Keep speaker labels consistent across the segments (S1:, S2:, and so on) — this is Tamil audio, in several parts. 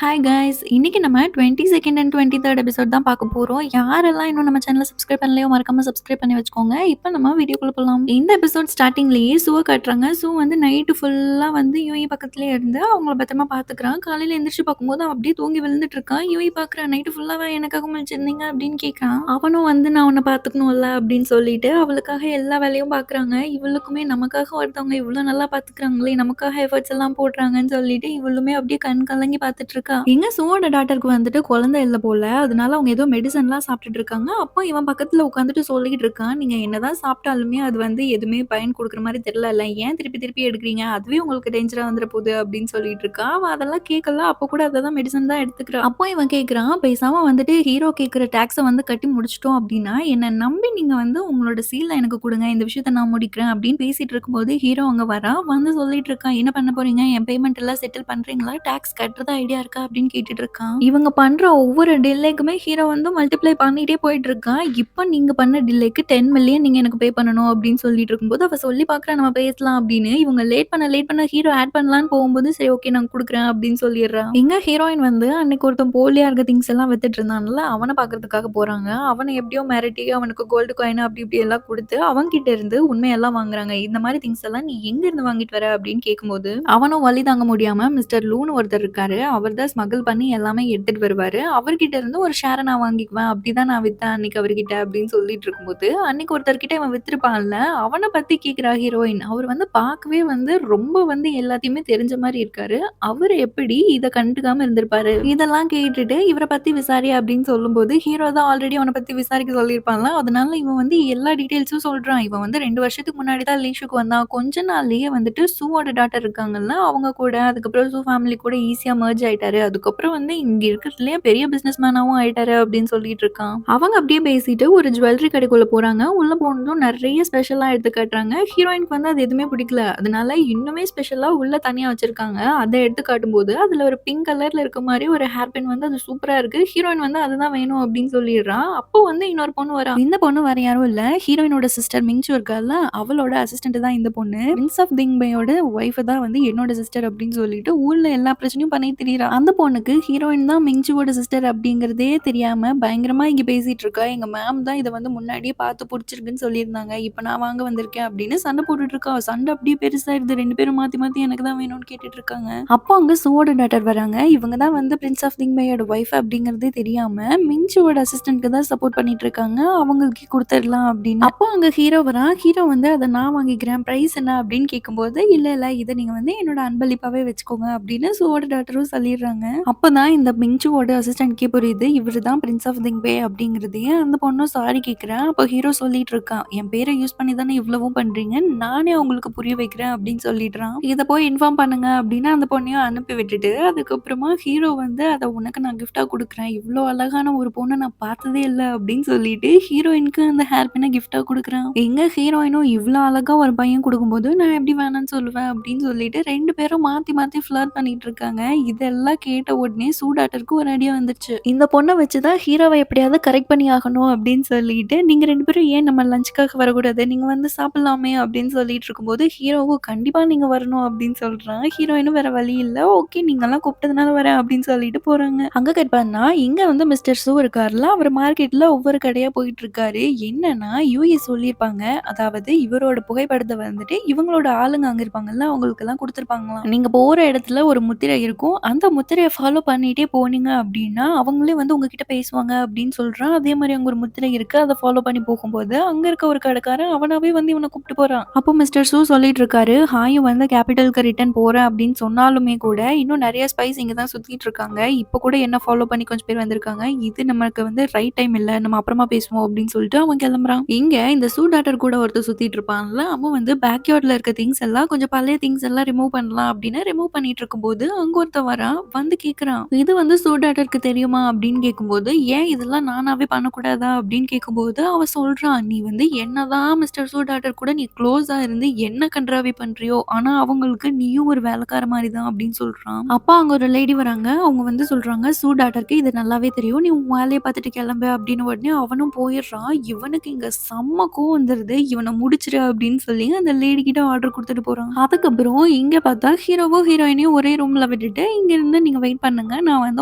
S1: Hi guys! இன்னைக்கு நம்ம 22nd அண்ட் 23rd எபிசோட் தான் பார்க்க போறோம். யாரெல்லாம் இன்னும் நம்ம சேனல சப்ஸ்கிரைப் பண்ணலையோ மறக்காம சப்ஸ்கிரைப் பண்ணி வச்சுக்கோங்க. இப்ப நம்ம வீடியோக்குள்ள போலாம். இந்த எபிசோட் ஸ்டார்ட்டிங்லேயே சூவ காட்டுறாங்க. சூ வந்து நைட்டு ஃபுல்லா வந்து யூஇ பக்கத்திலேயே இருந்து அவங்கள பத்திரமா பார்த்துக்கிறான். காலையில எந்திரிச்சு பார்க்கும்போது அவன் அப்படியே தூங்கி விழுந்துட்டு இருக்கான். யூஇ பார்க்குறான். நைட்டு ஃபுல்லாவா எனக்காக முழிச்சிருந்தீங்க அப்படின்னு கேட்குறான். அவனும் வந்து நான் உன்னை பார்த்துக்கணும்ல அப்படின்னு சொல்லிட்டு அவளுக்காக எல்லா வேலையும் பார்க்குறாங்க. இவளுக்குமே நமக்காக ஒருத்தவங்க இவ்வளோ நல்லா பார்த்துக்கிறாங்களே, நமக்காக எஃபர்ட்ஸ் எல்லாம் போடுறாங்கன்னு சொல்லிட்டு இவளுமே அப்படியே கண் கலங்கி பார்த்துட்டு இருக்கா. எங்க சூவோட டாட்டருக்கு வந்துட்டு குழந்தை இல்ல போல. அதனால அவங்க ஏதோ மெடிசன்லாம் சாப்பிட்டுட்டு இருக்காங்க. அப்போ இவன் பக்கத்துல உட்காந்துட்டு சொல்லிட்டு இருக்கான். நீங்க என்னதான் சாப்பிட்டாலுமே அது வந்து எதுவுமே பயன் குடுக்குற மாரி தெரியலல்ல. ஏன் திருப்பி திருப்பி எடுக்குறீங்க? அதுவே உங்களுக்கு டேஞ்சரா வந்துற போகுது அப்படின்னு சொல்லிட்டு இருக்கா. அவ அதெல்லாம் கேட்கல. அப்போ கூட அததான் மெடிசன் தான் எடுத்துக்கிறா. அப்போ இவன் கேட்குறான், பேசாம வந்துட்டு ஹீரோ கேட்கிற டாக்ஸ வந்து கட்டி முடிச்சுட்டோம் அப்படின்னா, என்ன நம்பி நீங்க வந்து உங்களோட சீல எனக்கு குடுங்க. இந்த விஷயத்த நான் முடிக்கிறேன் அப்படின்னு பேசிட்டு இருக்கும்போது ஹீரோ அங்க வரான். வந்து சொல்லிட்டு இருக்கான். என்ன பண்ண போறீங்க? என் பேமெண்ட் எல்லாம் செட்டில் பண்றீங்களா? டாக்ஸ் கட்டுறதா ஐடியா இருக்கா? அப்படின்னு கேட்டுட்டு இருக்கான். இவங்க பண்ற ஒவ்வொரு டிலேக்குமே ஹீரோ வந்து மல்டிப்ளை பண்ணிட்டே போயிட்டு இருக்கான். இப்ப நீங்க பண்ண டிலேக்கு 10 மில்லியன் நீங்க எனக்கு பே பண்ணணும் அப்படின்னு சொல்லிட்டு இருக்கும்போது அவ சொல்லி பார்க்குறா நம்ம பேசலாம் அப்படின்னு. இவங்க லேட் பண்ண ஹீரோ ஆட் பண்ணலான்னு போகும்போது சரி ஓகே நான் குடுக்குறேன் அப்படின்னு சொல்லிடுறான். எங்க ஹீரோயின் வந்து அன்னைக்கு ஒருத்தன் போலியா இருக்க திங்ஸ் எல்லாம் வித்துட்டு இருந்தான்ல அவனை பார்க்கறதுக்காக போறாங்க. அவனை எப்படியோ மிரட்டி அவனுக்கு கோல்டு காயின் அப்படி இப்படி எல்லாம் கொடுத்து அவன்கிட்ட இருந்து உண்மையெல்லாம் வாங்குறாங்க. இந்த மாதிரி திங்ஸ் எல்லாம் நீ எங்க இருந்து வாங்கிட்டு வர அப்படின்னு கேட்கும்போது அவனும் வலி தாங்க முடியாம மிஸ்டர் லூன்னு ஒருத்தர் இருக்காரு. அவர் தான் ஸ்மகிள் பண்ணி எல்லாமே எடுத்துட்டு வருவாரு. அவர்கிட்ட இருந்து ஒரு ஷேர நான் வாங்கிக்குவேன். அப்படிதான் நான் வித்தேன் அன்னைக்கு அவர்கிட்ட அப்படின்னு சொல்லிட்டு இருக்கும்போது, அன்னைக்கு ஒருத்தர்கிட்ட இவன் வித்திருப்பான்ல, அவன பத்தி கேட்கிறா ஹீரோயின். அவர் வந்து பார்க்கவே வந்து ரொம்ப வந்து எல்லாத்தையுமே தெரிஞ்ச மாரி இருக்காரு. அவரு எப்படி இத கண்டுக்காம இருந்திருப்பாரு? இதெல்லாம் கேட்டுட்டு இவர பத்தி விசாரி அப்படின்னு சொல்லும்போது, ஹீரோ தான் ஆல்ரெடி அவன பத்தி விசாரிக்க சொல்லியிருப்பான்ல. அதனால இவன் வந்து எல்லா டீட்டெயில்ஸும் சொல்றான். இவன் வந்து 2 வருஷத்துக்கு முன்னாடி தான் லீஷுக்கு வந்தான். கொஞ்ச நாள்லயே வந்துட்டு சூவோட டாட்டர் இருக்காங்கல்ல, அவங்க கூட அதுக்கப்புறம் சூ ஃபேமிலி கூட ஈஸியா மெர்ஜ் ஆயிட்டாரு. அதுக்கப்புறம் வந்து இங்க இருக்கிறதுலயே பெரிய பிசினஸ் மேனாவும் ஆயிட்டாரு அப்படின்னு சொல்லிட்டு இருக்கான். அவங்க அப்படியே பேசிட்டு ஒரு ஜுவல்லரி கடைக்குள்ள போறாங்க. உள்ள போனதும் நிறைய ஸ்பெஷலா எடுத்து காட்டுறாங்க. ஹீரோயினுக்கு வந்து அது எதுவுமே பிடிக்கல. அதனால இன்னுமே ஸ்பெஷலா உள்ள தனியா வச்சிருக்காங்க. அதை எடுத்து காட்டும்போது அதுல ஒரு பிங்க் கலர்ல இருக்க மாதிரி ஒரு ஹேர் பின் வந்து அது சூப்பரா இருக்கு. ஹீரோயின் வந்து அதுதான் வேணும் அப்படின்னு சொல்லிடுறான். அப்போ வந்து இன்னொரு பொண்ணு வரா. இந்த பொண்ணு வேற யாரும் இல்ல, ஹீரோயினோட சிஸ்டர் மிங்சு இருக்கால, அவளோட அசிஸ்டன்ட் தான் இந்த பொண்ணு. பிரின்ஸ் ஆஃப் திங்பையோட ஒய்ஃப் தான் வந்து என்னோட சிஸ்டர் அப்படின்னு சொல்லிட்டு ஊர்ல எல்லா பிரச்சனையும் பண்ணி திரியறா. அந்த பொண்ணுக்கு ஹீரோயின் தான் மிங்சுவோட சிஸ்டர் அப்படிங்கிறதே தெரியாம பயங்கரமா இங்க பேசிட்டு இருக்கா. எங்க மேம் தான் இதை வந்து முன்னாடியே பார்த்து பிடிச்சிருக்குன்னு சொல்லியிருந்தாங்க. இப்ப நான் வாங்க வந்திருக்கேன் அப்படின்னு சண்டை போட்டுட்டு இருக்கா. சண்டை அப்படியே பெருசாயிருது. 2 பேரும் மாத்தி மாத்தி எனக்கு தான் வேணும்னு கேட்டுட்டு இருக்காங்க. அப்போ அங்க சூவோட டாட்டர் வராங்க. இவங்க தான் வந்து பிரின்ஸ் ஆஃப் திங்பையோட ஒய்ஃப் அப்படிங்கிறதே தெரியாம மிங்சுவோட அசிஸ்டன்ட்க்கு தான் சப்போர்ட் பண்ணிட்டு இருக்காங்க. அவங்களுக்கு கொடுத்துடலாம் அப்படின்னு. அப்போ அங்க ஹீரோ வரா. ஹீரோ வந்து அதை நான் வாங்கிக்கிறேன், பிரைஸ் என்ன அப்படின்னு கேட்கும்போது இல்ல இல்ல இதை நீங்க வந்து என்னோட அன்பளிப்பாவே வச்சுக்கோங்க அப்படின்னு சூவோட டாட்டரும் சொல்லிடுறாங்க. அப்பதான் இந்த மிங்சுவோட அசிஸ்டன்ட்கே புரியுது இவரு தான் பிரின்ஸ் ஆஃப் திங்பே அப்படிங்கிறதையே. அந்த பொண்ணும் சாரி கேட்கிறேன். அப்போ ஹீரோ சொல்லிட்டு இருக்கான், என் பேரை யூஸ் பண்ணி தானே இவ்வளவும் பண்றீங்க, நானே உங்களுக்கு புரிய வைக்கிறேன் அப்படின்னு சொல்லிடுறான். இதை போய் இன்ஃபார்ம் பண்ணுங்க அப்படின்னு அந்த பொண்ணையும் அனுப்பி விட்டுட்டு அதுக்கப்புறமா ஹீரோ வந்து அதை உனக்கு நான் கிஃப்டா கொடுக்குறேன், இவ்வளோ அழகான ஒரு பொண்ணை நான் பார்த்ததே இல்லை அப்படின்னு சொல்லிட்டு ஹீரோயினுக்கு அந்த ஹேர் பின்னை கிஃப்டா கொடுக்குறான். எங்க ஹீரோயினும் இவ்வளோ அழகா ஒரு பையன் கொடுக்கும்போது நான் எப்படி வேணாம்னு சொல்லுவேன் அப்படின்னு சொல்லிட்டு 2 பேரும் மாத்தி மாத்தி ஃபிளர்ட் பண்ணிட்டு இருக்காங்க. இதெல்லாம் கேட்ட உடனே சூடாட்டருக்கு ஒரு ஐடியா வந்துச்சு. இந்த பொண்ணை வச்சுதான் ஹீரோவை எப்படியாவது கரெக்ட் பண்ணி ஆகணும் அப்படின்னு சொல்லிட்டு நீங்க 2 பேரும் ஏன் நம்ம லஞ்சுக்காக வரக்கூடாது, நீங்க வந்து சாப்பிடலாமே அப்படின்னு சொல்லிட்டு இருக்கும்போது ஹீரோவும் கண்டிப்பா நீங்க வரணும் அப்படின்னு சொல்றான். ஹீரோயினும் வேற வழி இல்ல, ஓகே நீங்க எல்லாம் கூப்பிட்டதுனால வரேன் அப்படின்னு சொல்லிட்டு போறாங்க. அங்க கட் பண்ணா இங்க வந்து மிஸ்டர் சூ இருக்காருல, அவர் மார்க்கெட்ல ஒவ்வொரு கடையா போயிட்டு இருக்காரு. என்னன்னா யூஎஸ் சொல்லியிருப்பாங்க, அதாவது இவரோட புகைப்படத்தை வந்துட்டு இவங்களோட ஆளுங்க அங்க இருப்பாங்கல்ல அவங்களுக்கு எல்லாம் கொடுத்துருப்பாங்களாம். நீங்க போற இடத்துல ஒரு முத்திரை இருக்கும், அந்த முத்திரையை ஃபாலோ பண்ணிட்டே போனீங்க அப்படின்னா அவங்களே வந்து உங்ககிட்ட பேசுவாங்க அப்படின்னு சொல்றான். அதே மாதிரி அங்க ஒரு முத்திரை இருக்கு, அதை ஃபாலோ பண்ணி போகும்போது அங்க இருக்க ஒரு கடைக்காரன் அவனாவே வந்து இவனை கூப்பிட்டு போறான். அப்போ மிஸ்டர் சூ சொல்லிட்டு இருக்காரு, ஹாயும் வந்து கேபிட்டலுக்கு ரிட்டர்ன் போறேன் அப்படின்னு சொன்னாலுமே கூட இன்னும் நிறைய ஸ்பைஸ் இங்க தான் சுத்திட்டு இருக்காங்க. இப்போ கூட என்ன ஃபாலோ பண்ணி கொஞ்சம் பேர் வந்திருக்காங்க. இது நமக்கு வந்து ரைட் டைம் இல்ல, நம்ம அப்புறமா பேசுவோம் அப்படின்னு சொல்லிட்டு அவன் கிளம்புறான். இங்க இந்த சூ டாட்டர் கூட ஒருத்தர் சுத்திட்டு இருப்பான்ல, அவன் வந்து பேக்யார்ட்ல இருக்க திங்ஸ் எல்லாம் கொஞ்சம் பழைய திங்ஸ் எல்லாம் ரிமூவ் பண்ணலாம் அப்படின்னு ரிமூவ் பண்ணிட்டு இருக்கும்போது அங்க ஒருத்தன் வரான். வந்து கேக்குறான், இது வந்து சூடாட்டருக்கு தெரியுமா அப்படின்னு கேட்கும்போது ஏன் இதெல்லாம் நானாவே பண்ணக்கூடாதா அப்படின்னு கேட்கும்போது அவன் சொல்றான், நீ வந்து என்னதான் மிஸ்டர் சூடாட்டர் கூட நீ க்ளோஸா இருந்து என்ன கன்றாவி பண்றியோ, ஆனா அவங்களுக்கு நீயும் ஒரு வேலைக்கார மாதிரி தான் அப்படின்னு சொல்றான். அப்பா அங்க ஒரு லேடி வராங்க. அவங்க வந்து சொல்றாங்க, சூடாட்டருக்கு இது நல்லாவே தெரியும், நீ உன் வேலையை பார்த்துட்டு கிளம்பு அப்படின்னு. உடனே அவனும் போயிடுறான். இவனுக்கு இங்க செம்ம கோவம் வந்துருது. இவனை முடிச்சிரு அப்படின்னு சொல்லி அந்த லேடி கிட்ட ஆர்டர் கொடுத்துட்டு போறான். அதுக்கப்புறம் இங்க பார்த்தா ஹீரோவோ ஹீரோயினையும் ஒரே ரூம்ல விட்டுட்டு இங்க இருந்து நீங்க நீங்க வெயிட் பண்ணுங்க. நான் வந்து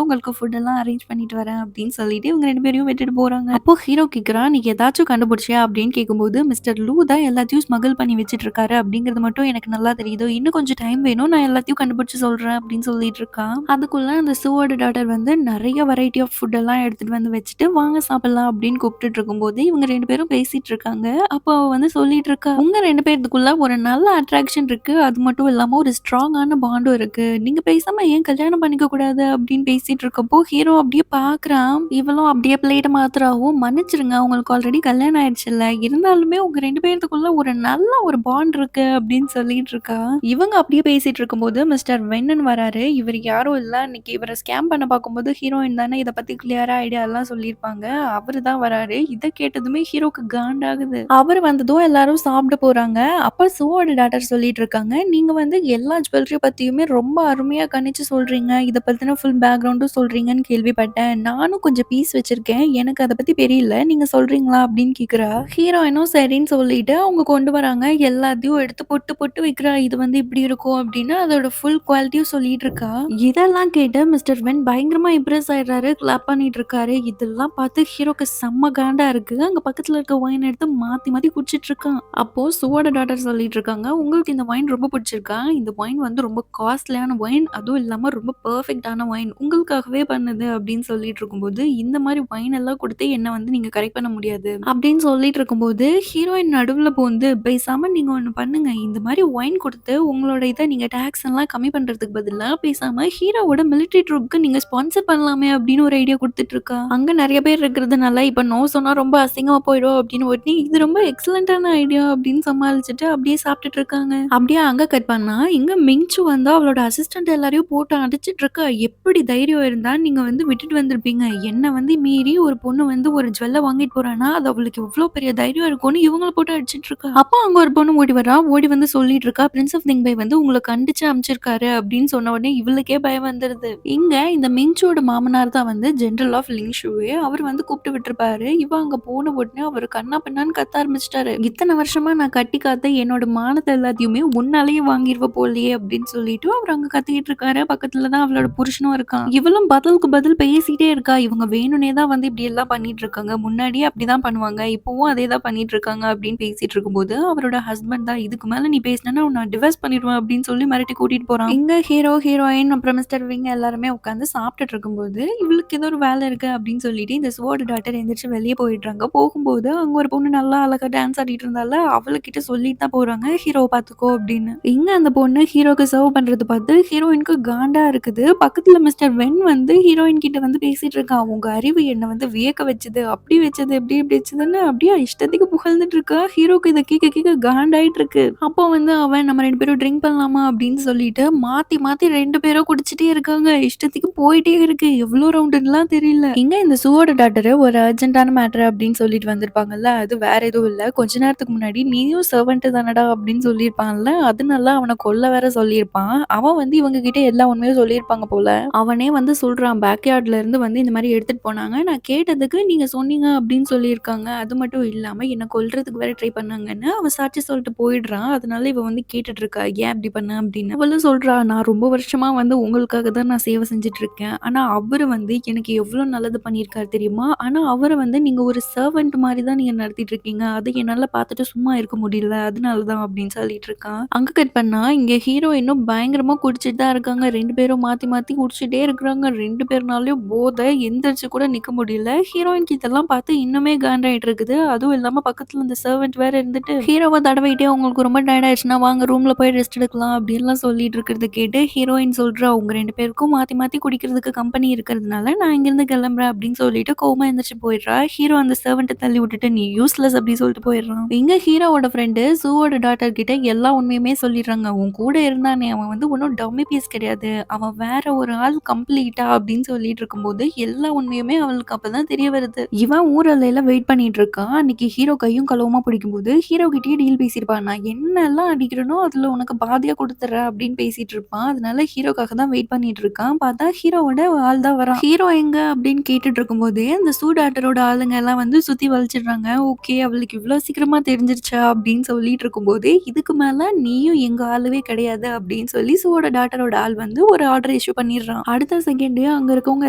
S1: உங்களுக்கு ஃபுட் எல்லாம் அரேஞ்ச் பண்ணிட்டு வரேன் அப்படின்னு சொல்லிட்டு இவங்க 2 பேரையும் விட்டுட்டு போறாங்க. அப்போ ஹீரோ கேட்குறான், "நீ ஏதாச்சும் கண்டுபிடிச்சியா?" அப்படின்னு கேட்கும்போது, "மிஸ்டர் லூ தான் எல்லாத்தையும் ஸ்மக்கிள் பண்ணி வச்சுட்டு இருக்காரு அப்படிங்கிறது மட்டும் எனக்கு நல்லா தெரியுது. இன்னும் கொஞ்சம் டைம் வேணும். நான் எல்லாத்தையும் கண்டுபிடிச்சு சொல்றேன்" அப்படின்னு சொல்லிட்டு இருக்கான். அதுக்குள்ள அந்த சூவோட டாட்டர் வந்து நெறைய வெரைட்டி ஆஃப் ஃபுட் எல்லாம் எடுத்துட்டு வந்து வச்சுட்டு, "வாங்க சாப்பிடலாம்" அப்படின்னு கூப்பிட்டுட்டு இருக்கும்போது, இவங்க 2 பேரும் பேசிட்டு இருக்காங்க. அப்போ அவ வந்து சொல்லிட்டு இருக்கா, "உங்க 2 பேத்துக்குள்ள ஒரு நல்ல அட்ராக்ஷன் இருக்கு. அது மட்டும் இல்லாம ஒரு ஸ்ட்ராங்கான பாண்டும் இருக்கு. நீங்க பேசாம ஏன் கல்யாணம் பண்ணிக்க கூடாது?" அப்படின்னு பேசிட்டு இருக்கப்போ, ஹீரோ அப்படியே பார்க்குறான். இவளும் அப்படியே பிளேட்ட மாத்துறாவும், "மன்னிச்சிடுங்க உங்களுக்கு ஆல்ரெடி கல்யாணம் ஆயிடுச்சுல்ல. இருந்தாலுமே உங்க 2 பேத்துக்குள்ள ஒரு நல்ல ஒரு பாண்ட் இருக்கு" அப்படின்னு சொல்லிட்டு இருக்கா. இவங்க அப்படியே பேசிட்டு இருக்கும்போது மிஸ்டர் வென்னன் வராரு. இவர் யாரும் இல்ல. அன்னைக்கு இவர ஸ்கேம் பண்ண பார்க்கும்போது ஹீரோயின் தானே இத பத்தி கிளியரா ஐடியாலாம் சொல்லியிருப்பாங்க. அவரு தான் வராரு. இத கேட்டதுமே ஹீரோக்கு காண்டாகுது. அவரு வந்ததும் எல்லாரும் சாப்பிட போறாங்க. அப்ப சூவோட டாட்டர் சொல்லிட்டு இருக்காங்க, "நீங்க வந்து எல்லா ஜுவல்லரி பத்தியுமே ரொம்ப அருமையா கணிச்சு சொல்றீங்க. இத பத்தின ஃபுல் பேக்ரவுண்டும் சொல்றீங்கன்னு கேள்விப்பட்டேன். நானும் கொஞ்சம் பீஸ் வச்சிருக்கேன். எனக்கு அத பத்தி தெரியல. நீங்க சொல்றீங்களா?" அப்படின்னு கேட்கிறா. ஹீரோயினும் சரின்னு சொல்லிட்டு அவங்க கொண்டு வராங்க. எல்லாத்தையும் எடுத்து பொட்டு பொட்டு வைக்கிறா. இது வந்து இப்படி இருக்கும் அப்படின்னு அதோட ஃபுல் குவாலிட்டியும் சொல்லிட்டு இருக்கா. இதெல்லாம் கேட்டு மிஸ்டர் வென் பயங்கரமா இம்ப்ரெஸ் ஆயிடுறாரு. கிளாப் பண்ணிட்டு இருக்காரு. இதெல்லாம் பார்த்து ஹீரோக்கு செம்ம காண்டா இருக்கு. அங்க பக்கத்துல இருக்க ஒயின் எடுத்து மாத்தி மாத்தி குடிச்சிட்டு இருக்கான். அப்போ சுவோட டாட்டர் சொல்லிட்டு இருக்காங்க, "உங்களுக்கு இந்த ஒயின் ரொம்ப பிடிச்சிருக்கா? இந்த ஒயின் வந்து ரொம்ப காஸ்ட்லியான ஒயின். அதுவும் இல்லாம ரொம்ப பெர்ஃபெக்ட்டான ஒயின். உங்களுக்காகவே பண்ணுது" அப்படின்னு சொல்லிட்டு இருக்கும்போது, "இந்த மாதிரி ஒயின் எல்லாம் குடுத்து என்ன வந்து நீங்க கரெக்ட் பண்ண முடியாது" அப்படின்னு சொல்லிட்டு இருக்கும்போது, ஹீரோயின் நடுவுல புகுந்து, "பேசாம நீங்க ஒண்ணு பண்ணுங்க. இந்த மாதிரி ஒயின் குடுத்து உங்களோட இத நீங்க டாக்ஸ் எல்லாம் கம்மி பண்றதுக்கு பதிலா, பேசாம ஹீரோவோட மிலிட்டரி ட்ரூப்க்கு நீங்க ஸ்பான்சர் பண்ணலாமே" அப்படின்னு ஒரு ஐடியா குடுத்துட்டு இருக்கா. அங்க நெறைய பேர் இருக்கிறதுனால, இப்ப நோ சொன்னா ரொம்ப அசிங்கமா போயிடும் அப்படின்னு ஒட்னி, "இது ரொம்ப எக்ஸலன்ட்டான ஐடியா" அப்படின்னு சமாளிச்சுட்டு அப்படியே சாப்பிட்டுட்டு இருக்காங்க. அப்படியே அங்க கட் பண்ணா, இங்க மிங்சு வந்து அவளோட அசிஸ்டன்ட் எல்லாரையும் போட்டு அடிச்சிட்டு இருக்கா. "எப்படி தைரியம் இருந்தா நீங்க வந்து விட்டுட்டு வந்திருப்பீங்க. என்ன வந்து மீறி ஒரு பொண்ணு வந்து ஒரு ஜுவல்ல வாங்கிட்டு போறான்னா, அது அவளுக்கு எவ்ளோ பெரிய தைரியம் இருக்கும்னு இவங்கள போட்டு அடிச்சிட்டு இருக்கா." அப்போ அங்க ஒரு பொண்ணு ஓடி வரா. ஓடி வந்து சொல்லிட்டு இருக்கா, "பிரின்ஸ் ஆஃப் திங்பை வந்து உங்கள கண்டிச்சு அனுப்பிச்சிருக்காரு" அப்படின்னு சொன்ன உடனே இவளுக்கே பயம் வந்துருது. இங்க இந்த மிங்சூட மாமனார் தான் வந்து ஜெனரல் ஆஃப் லிங்ஷூவே. அவர் வந்து கூப்பிட்டு விட்டுருப்பாரு. இவ அங்க போன உடனே அவரு கன்னா பின்னான்னு கத்த ஆரம்பிச்சுட்டாரு. "இத்தன வருஷமா நான் கட்டி காத்த என்னோட மானத்த எல்லாத்தையுமே உன்னாலேயே வாங்கிருவ போலயே" அப்படின்னு சொல்லிட்டு அவர் அங்க கத்திக்கிட்டு இருக்காரு. பக்கத்துல தான் அவளோட புருஷனும் இருக்கான். இவளும் பதிலுக்கு பதில் பேசிட்டே இருக்கா. இவங்க வேணும்னே தான் வந்து இப்படி எல்லாம் பண்ணிட்டு இருக்காங்க. முன்னாடியே அப்படிதான் பண்ணுவாங்க. இப்பவும் அதே தான் பண்ணிட்டு இருக்காங்க அப்படின்னு பேசிட்டு இருக்கும்போது, அவரோட ஹஸ்பண்ட் தான், "இதுக்கு மேல நீ பேசினேன்னா உன்ன டிவோர்ஸ் பண்ணிருவேன்" அப்படின்னு சொல்லி மிரட்டி கூட்டிட்டு போறான். இங்க ஹீரோ, ஹீரோயின் அப்புறம் மிஸ்டர் விங் எல்லாருமே உட்காந்து சாப்பிட்டுட்டு இருக்கும்போது, இவளுக்கு ஏதோ ஒரு வேலை இருக்கு அப்படின்னு சொல்லிட்டு இந்த ஸ்வோர்ட் டாட்டர் எந்திரிச்சு வெளிய போயிடுறாங்க. போகும்போது அங்க ஒரு பொண்ணு நல்லா அழகா டான்ஸ் ஆடிட்டு இருந்தால, அவளுகிட்ட சொல்லிட்டு தான் போறாங்க, "ஹீரோவ பாத்துக்கோ" அப்படின்னு. இங்க அந்த பொண்ணு ஹீரோக்கு சர்வ் பண்றது பார்த்து ஹீரோயினுக்கு காண்டா இருக்குது. பக்கத்துல மிஸ்டர் வென் வந்து ஹீரோயின் கிட்ட வந்து பேசிட்டு இருக்கான். "உங்க அறிவு என்ன வந்து வியக்க வச்சது, அப்படி வச்சது, இப்படி வச்சதுன்னு" அப்படியே இஷ்டத்துக்கு புகழ்ந்துட்டு இருக்கா. ஹீரோக்கு இத கேட்க கேட்க காண்டாயிட்டு இருக்கு. அப்போ வந்து அவன், "நம்ம 2 பேரும் ட்ரிங்க் பண்ணலாமா?" அப்படின்னு சொல்லிட்டு மாத்தி மாத்தி 2 பேரும் குடிச்சிட்டே இருக்காங்க. இஷ்டத்துக்கு போயிட்டே இருக்கு. எவ்ளோ ரவுண்டுன்னுலாம் தெரியல. இங்க இந்த சூவோட டாட்டர் ஒரு அர்ஜென்ட்டான மேட்டர் அப்படின்னு சொல்லிட்டு வந்திருப்பாங்கல்ல. அது வேற எதுவும் இல்ல. கொஞ்ச நேரத்துக்கு முன்னாடி "நீயும் சர்வன்ட் தானடா" அப்படின்னு சொல்லியிருப்பான்ல. அதனால அவன கொல்ல வேற சொல்லியிருப்பான். அவன் வந்து இவங்க கிட்ட எல்லா உண்மையும் சொல்லியிருப்பாங்க போல. அவனே வந்து சொல்றான், "பேக்யார்ட்ல இருந்து வந்து இந்த மாரி எடுத்துட்டு போனாங்க. நான் கேட்டதுக்கு நீங்க சொன்னீங்க" அப்படின்னு சொல்லியிருக்காங்க. அது மட்டும் இல்லாம என்ன கொல்றதுக்கு வேற ட்ரை பண்ணாங்கன்னு அவன் சாட்சி சொல்லிட்டு போயிடுறான். அதனால இவ வந்து கேட்டுட்டு இருக்கா, "ஏன் இப்படி பண்ண?" அப்படின்னு. அவளும் சொல்றா, "நான் ரொம்ப வருஷமா வந்து உங்களுக்காக தான் நான் சேவை செஞ்சுட்டு இருக்கேன். ஆனா அவரு வந்து எனக்கு எவ்ளோ நல்லது பண்ணியிருக்காரு தெரியுமா? ஆனா அவர வந்து நீங்க ஒரு சர்வன்ட் மாரி தான் நீங்க நடத்திட்டு இருக்கீங்க. அத என்னால பார்த்துட்டு சும்மா இருக்க முடியல. அதனால தான்" அப்படின்னு சொல்லிட்டு இருக்கான். அங்க கட் பண்ணா, இங்க ஹீரோயினும் பயங்கரமா குடிச்சிட்டு தான் இருக்காங்க. 2 பேரும் மாத்தி மாத்தி குடிச்சிட்டே இருக்கிறாங்க. 2 பேர்னாலயும் போதை எந்திரிச்சு கூட நிக்க முடியல. ஹீரோயினுக்கு இதெல்லாம் பார்த்து இன்னுமே காண்டாயிட்டு இருக்குது. அதுவும் இல்லாம பக்கத்துல இந்த சர்வன்ட் வேற இருந்துட்டு ஹீரோவ தடவிட்டே, "உங்களுக்கு ரொம்ப டயர்ட் ஆயிடுச்சுன்னா வாங்க ரூம்ல போய் ரெஸ்ட் எடுக்கலாம்" அப்படின்லாம் சொல்லிட்டு இருக்கிறத கேட்டு ஹீரோயின் சொல்றா, "உங்க 2 பேருக்கும் மாத்தி மாத்தி குடிக்கிறதுக்கு கம்பெனி இருக்கிறதுனால நான் இங்கிருந்து கிளம்புறேன்" அப்படின்னு சொல்லிட்டு கோவமா எந்திரிச்சு போயிடுறா. ஹீரோ அந்த சர்வன்ட்ட தள்ளி விட்டுட்டு, "நீ யூஸ்லெஸ்" அப்படி சொல்லிட்டு போயிடுறான். இங்க ஹீரோவோட ஃப்ரெண்டு சூவோட டாட்டர் கிட்ட எல்லா உண்மையுமே சொல்லிடுறாங்க. "உன் கூட இருந்தானே அவன் வந்து ஒன்னும் டம்மி பீஸ் கிடையாது. அவன் வேற ஒரு ஆள் கம்ப்ளீட்டா" அப்படின்னு சொல்லிட்டு இருக்கும்போது எல்லா உண்மையுமே அவளுக்கு அப்பதான் தெரிய வருது. இவன் ஊர் எல்லையில வெயிட் பண்ணிட்டு இருக்கான். அன்னைக்கு ஹீரோ கையும் களவுமா பிடிக்கும்போது ஹீரோ கிட்டயே டீல் பேசியிருப்பான். "நான் என்னெல்லாம் அடிக்கிறேனோ அதுல உனக்கு பாதியா குடுத்துடுறேன்" அப்படின்னு பேசிட்டு இருப்பான். அதனால ஹீரோக்காக தான் வெயிட் பண்ணிட்டு இருக்கான். பார்த்தா ஹீரோவோட ஆள் தான் வரான். "ஹீரோ எங்க?" அப்படின்னு கேட்டுட்டு இருக்கும்போதே அந்த சூடாட்டரோட ஆளுங்க எல்லாம் வந்து சுத்தி வளைச்சிடுறாங்க. "ஓகே, அவளுக்கு இவ்ளோ சீக்கிரமா தெரிஞ்சிருச்சா?" அப்படின்னு சொல்லிட்டு இருக்கும்போதே, "இதுக்கு மேல நீயும் எங்க ஆளுவே கிடையாது" அப்படின்னு சொல்லி சூவோட டாட்டரோட ஆள் வந்து ஒரு ஆர்டர் ஆர்டர் இஷ்யூ பண்ணிடுறான். அடுத்த செகண்டே அங்க இருக்கவங்க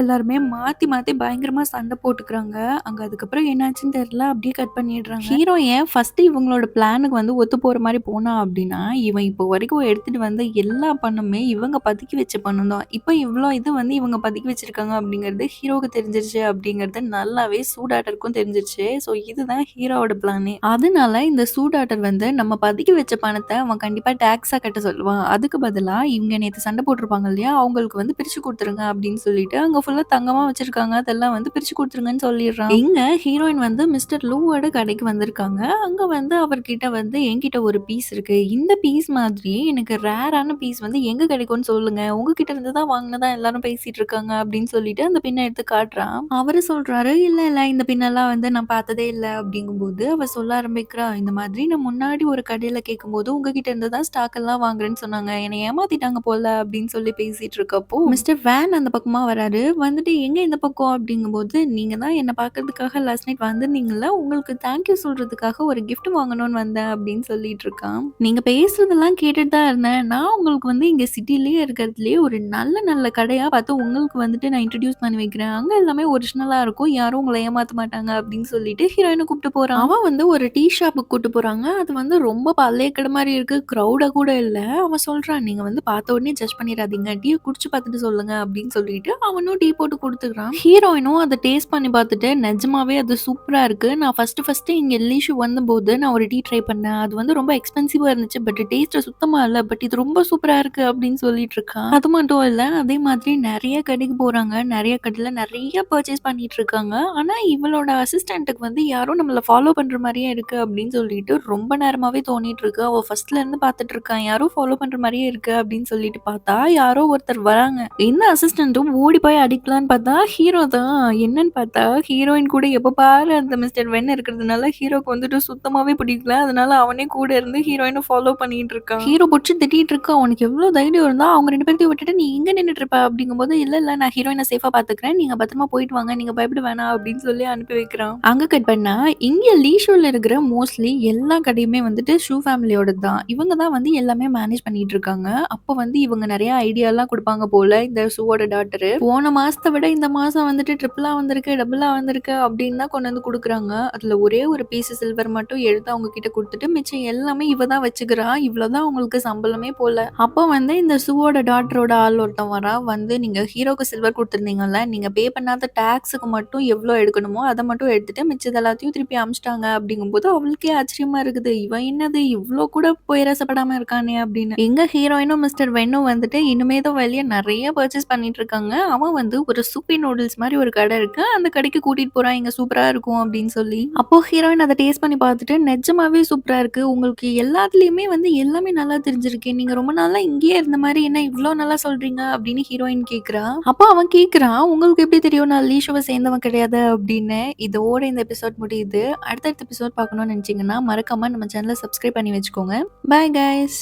S1: எல்லாருமே மாத்தி மாத்தி பயங்கரமா சண்டை போட்டுக்கிறாங்க. அங்க அதுக்கப்புறம் என்னாச்சுன்னு தெரியல. அப்படியே கட் பண்ணிடுறாங்க. ஹீரோ ஏன் ஃபர்ஸ்ட் இவங்களோட பிளானுக்கு வந்து ஒத்து போற மாதிரி போனா அப்படின்னா, இவன் இப்போ வரைக்கும் எடுத்துட்டு வந்த எல்லா பண்ணுமே இவங்க பதுக்கி வச்ச பணம் தான். இப்போ இவ்ளோ இது வந்து இவங்க பதுக்கி வச்சிருக்காங்க அப்படிங்கிறது ஹீரோவுக்கு தெரிஞ்சிருச்சு அப்படிங்கிறது நல்லாவே சூடாட்டருக்கும் தெரிஞ்சிருச்சு. ஸோ இதுதான் ஹீரோவோட பிளானே. அதனால இந்த சூடாட்டர் வந்து நம்ம பதுக்கி வச்ச பணத்தை அவன் கண்டிப்பா டாக்ஸா கட்ட சொல்லுவான். அதுக்கு பதிலா இவங்க நேத்து சண்டை போட்டிருப்பாங்க இல்லையா, அவங்களுக்கு வந்து பிரிச்சு குடுத்துருங்க அப்படின்னு சொல்லிட்டு அங்க ஃபுல்லா தங்கமா வச்சிருக்காங்க. அதெல்லாம் வந்து பிரிச்சு குடுத்துருங்கன்னு சொல்லிடுறான். இங்க ஹீரோயின் வந்து மிஸ்டர் லூவோட கடைக்கு வந்திருக்காங்க. அங்க வந்து அவர்கிட்ட வந்து என்கிட்ட ஒரு பீஸ் இருக்கு. இந்த பீஸ் மாதிரியே எனக்கு ரேரான பீஸ் வந்து எங்க கிடைக்கும்னு சொல்லுங்க. உங்ககிட்ட இருந்து தான் வாங்கினதா எல்லாரும் பேசிட்டு இருக்காங்க அப்படின்னு சொல்லிட்டு அந்த பின்ன எடுத்து காட்டுறான். அவரு சொல்றாரு, இல்ல இல்ல இந்த பின்னெல்லாம் வந்து நான் பார்த்ததே இல்ல அப்படிங்கும்போது அவ சொல்ல ஆரம்பிக்கிறா. இந்த மாதிரி நான் முன்னாடி ஒரு கடையில கேட்கும்போது உங்ககிட்ட இருந்து தான் ஸ்டாக் எல்லாம் வாங்குறேன்னு சொன்னாங்க. என்னை ஏமாத்திட்டாங்க போல அப்படின்னு சொல்லி பேசிட்டு இருக்கப்போ மிஸ்டர் வேன் அந்த பக்கமா வராரு. வந்துட்டு எங்க இந்த பக்கம் அப்படிங்கும்போது, நீங்க தான் என்ன பார்க்கறதுக்காக லாஸ்ட் நைட் வந்திருந்தீங்கல்ல, உங்களுக்கு தேங்க் யூ சொல்றதுக்காக ஒரு கிஃப்ட் வாங்கணும்னு வந்தேன் அப்படின்னு சொல்லிட்டு இருக்கான். நீங்க பேசுறதெல்லாம் கேட்டுட்டு தான் இருந்தேன். நான் உங்களுக்கு வந்து இங்க சிட்டிலேயே இருக்கிறதுலயே ஒரு நல்ல நல்ல கடையா பார்த்து உங்களுக்கு வந்துட்டு நான் இன்ட்ரோடியூஸ் பண்ணி வைக்கிறேன். அங்க எல்லாமே ஒரிஜினலா இருக்கும். யாரும் உங்கள ஏமாத்த மாட்டாங்க அப்படின்னு சொல்லிட்டு ஹீரோயின கூப்பிட்டு போறான். அவன் வந்து ஒரு டீ ஷாப்புக்கு கூட்டு போறாங்க. அது வந்து ரொம்ப பழைய கடை மாரி இருக்கு. கிரவுடா கூட இல்ல. அவன் சொல்றான், நீங்க வந்து பார்த்த உடனே ஜட்ஜ் பண்ணிடாதீங்க. டீய குடிச்சு பார்த்துட்டு சொல்லுங்க அப்படின்னு சொல்லிட்டு அவனும் டீ போட்டு குடுத்துக்கிறான். ஹீரோயினும் அத டேஸ்ட் பண்ணி பார்த்துட்டு நிஜமாவே அது சூப்பரா இருக்கு. நான் ஃபர்ஸ்ட் இங்க லீஷு வந்தபோது நான் ஒரு டீ ட்ரை பண்ணேன். அது வந்து ரொம்ப எக்ஸ்பென்சிவா இருந்துச்சு. பட் டேஸ்ட் சுத்தமா இல்ல. பட் இது ரொம்ப சூப்பரா இருக்கு அப்படின்னு சொல்லிட்டு இருக்கான். அது மட்டும் இல்ல, அதே மாதிரி நெறைய கடைக்கு போறாங்க. நெறைய கடையில நெறைய பர்ச்சேஸ் பண்ணிட்டு இருக்காங்க. ஆனா இவளோட அசிஸ்டன்ட்க்கு வந்து யாரோ நம்மள ஃபாலோ பண்ற மாரியே இருக்கு அப்படின்னு சொல்லிட்டு ரொம்ப நேரமாவே தோணிட்டு இருக்கு. அவ ஃபர்ஸ்ட்ல இருந்து பார்த்துட்டு இருக்கா. யாரோ ஃபாலோ பண்ற மாரியே இருக்கு அப்படின்னு சொல்லிட்டு பார்த்தா, யாரோ ஒருத்தர் வராங்க. இந்த அசிஸ்டன்ட்டும் ஓடி போய் அடிக்கலான்னு பார்த்தா, ஹீரோ தான். என்னன்னு பார்த்தா, ஹீரோயின் கூட எப்ப பாரு அந்த மிஸ்டர் வென் இருக்கிறதுனால ஹீரோக்கு வந்துட்டு சுத்தமாவே பிடிக்கல. அதனால அவனே கூட இருந்து ஹீரோயின ஃபாலோ பண்ணிட்டு இருக்கான். ஹீரோ புடிச்சு திட்டிட்டு இருக்கான். உனக்கு எவ்வளவு தைரியம் இருந்தா அவங்க 2 பேத்தையும் விட்டுட்டு நீ இங்க நின்னுட்டு இருப்ப அப்படிங்கும்போது, இல்ல இல்ல நான் ஹீரோயின சேஃபா பாத்துக்கிறேன். நீங்க பத்திரமா போயிட்டு வாங்க. நீங்க பயப்பட வேணாம் அப்படின்னு சொல்லி அனுப்பி வைக்கிறான். அங்க கட் பண்ணா, இங்க லீஷோல இருக்கிற மோஸ்ட்லி எல்லா கடையுமே வந்துட்டு ஷூ ஃபேமிலியோடது தான். இவங்க தான் வந்து எல்லாமே மேனேஜ் பண்ணிட்டு இருக்காங்க. அப்போ வந்து இவங்க நெறைய ஐடியாலாம் குடுப்பாங்க போல. இந்த ஷூவோட டாட்டரு. போன மாசத்த விட இந்த மாசம் வந்துட்டு ட்ரிபிளா வந்திருக்கு, டபுளா வந்திருக்கு அப்படின்னு தான் கொண்டு வந்து குடுக்குறாங்க. அதுல ஒரே ஒரு பீஸ் சில்வர் மட்டும் எடுத்து அவங்க கிட்ட குடுத்துட்டு மிச்சம் எல்லாமே இவ தான் வச்சுக்கிறா. இவ்வளவுதான் அவங்களுக்கு சம்பளமே போல. அப்போ வந்து இந்த ஷூவோட டாட்டரோட ஆள் ஒருத்தன் வரான். வந்து நீங்க ஹீரோக்கு சில்வர் குடுத்துருந்தீங்கல்ல, நீங்க பே பண்ணாத டாக்ஸுக்கு மட்டும் எவ்வளோ எடுக்கணுமோ அத மட்டும் எடுத்துட்டு மிச்சது எல்லாத்தையும் திருப்பி அனுப்பிச்சிட்டாங்க அப்படிங்கும்போது அவளுக்கே ஆச்சரியமா இருக்குது. இவன் என்னது இவ்ளோ கூட பேராசப்படாம இருக்கானே அப்படின்னு. எங்க ஹீரோயினும் மிஸ்டர் வென்னும் வந்துட்டு இனிமே தான் வெளிய நெறைய பர்ச்சேஸ் பண்ணிட்டு இருக்காங்க. அவன் வந்து ஒரு சூப்பி நூடுல்ஸ் மாரி ஒரு கடை இருக்கு. அந்த கடைக்கு கூட்டிட்டு போறான். இங்க சூப்பரா இருக்கும் அப்படின்னு சொல்லி. அப்போ ஹீரோயின் அத டேஸ்ட் பண்ணி பார்த்துட்டு நிஜமாவே சூப்பரா இருக்கு. உங்களுக்கு எல்லாத்துலயுமே வந்து எல்லாமே நல்லா தெரிஞ்சிருக்கு. நீங்க ரொம்ப நாளா இங்கேயே இருந்த மாரி என்ன இவ்ளோ நல்லா சொல்றீங்க அப்படின்னு ஹீரோயின் கேட்கிறா. அப்போ அவன் கேட்கிறான், உங்களுக்கு எப்படி தெரியும் நான் லீஷோவ சேர்ந்தவன் கிடையாது அப்படின்னு. இதோட இந்த எபிசோட் முடியுது. அடுத்தடுத்த எபிசோட் பார்க்கணும்னு நினைச்சீங்கன்னா மறக்காம நம்ம சேனலை சப்ஸ்கிரைப் பண்ணி வச்சுக்கோங்க. Bye guys.